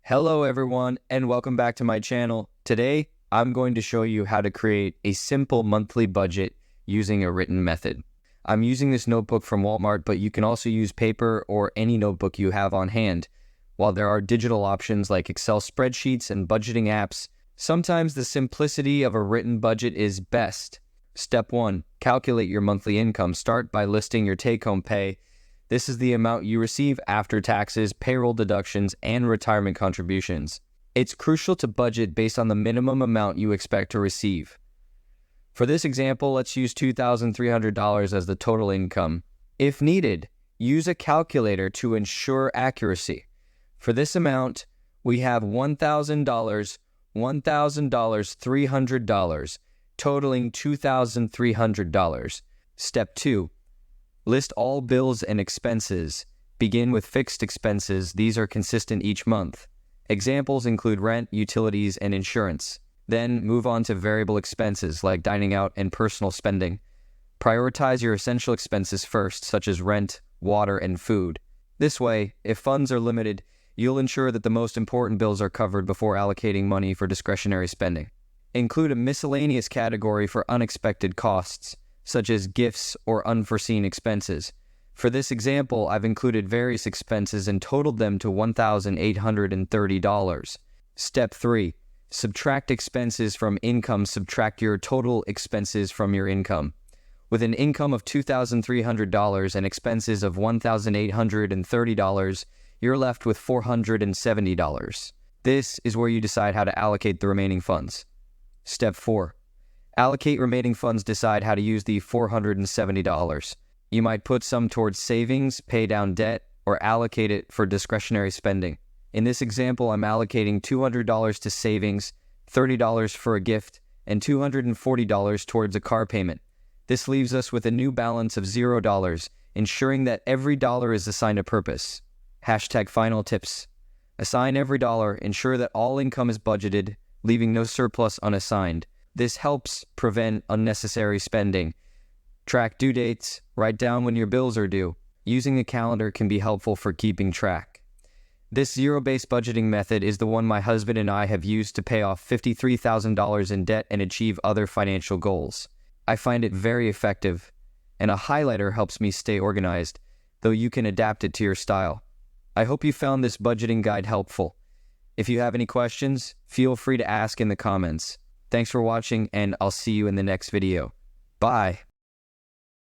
Hello everyone and welcome back to my channel. Today, I'm going to show you how to create a simple monthly budget using a written method. I'm using this notebook from Walmart, but you can also use paper or any notebook you have on hand. While there are digital options like Excel spreadsheets and budgeting apps, sometimes the simplicity of a written budget is best. Step 1. Calculate your monthly income. Start by listing your take-home pay. This is the amount you receive after taxes, payroll deductions, and retirement contributions. It's crucial to budget based on the minimum amount you expect to receive. For this example, let's use $2,300 as the total income. If needed, use a calculator to ensure accuracy. For this amount, we have $1,000, $300, totaling $2,300. Step 2. List all bills and expenses. Begin with fixed expenses. These are consistent each month. Examples include rent, utilities, and insurance. Then move on to variable expenses like dining out and personal spending. Prioritize your essential expenses first, such as rent, water, and food. This way, if funds are limited, you'll ensure that the most important bills are covered before allocating money for discretionary spending. Include a miscellaneous category for unexpected costs, such as gifts or unforeseen expenses. For this example, I've included various expenses and totaled them to $1,830. Step 3. Subtract expenses from income. Subtract your total expenses from your income. With an income of $2,300 and expenses of $1,830, you're left with $470. This is where you decide how to allocate the remaining funds. Step 4. Allocate remaining funds. Decide how to use the $470. You might put some towards savings, pay down debt, or allocate it for discretionary spending. In this example, I'm allocating $200 to savings, $30 for a gift, and $240 towards a car payment. This leaves us with a new balance of $0, ensuring that every dollar is assigned a purpose. #final tips. Assign every dollar. Ensure that all income is budgeted, leaving no surplus unassigned. This helps prevent unnecessary spending. Track due dates. Write down when your bills are due. Using a calendar can be helpful for keeping track. This zero-based budgeting method is the one my husband and I have used to pay off $53,000 in debt and achieve other financial goals. I find it very effective, and a highlighter helps me stay organized, though you can adapt it to your style. I hope you found this budgeting guide helpful. If you have any questions, feel free to ask in the comments. Thanks for watching, and I'll see you in the next video. Bye!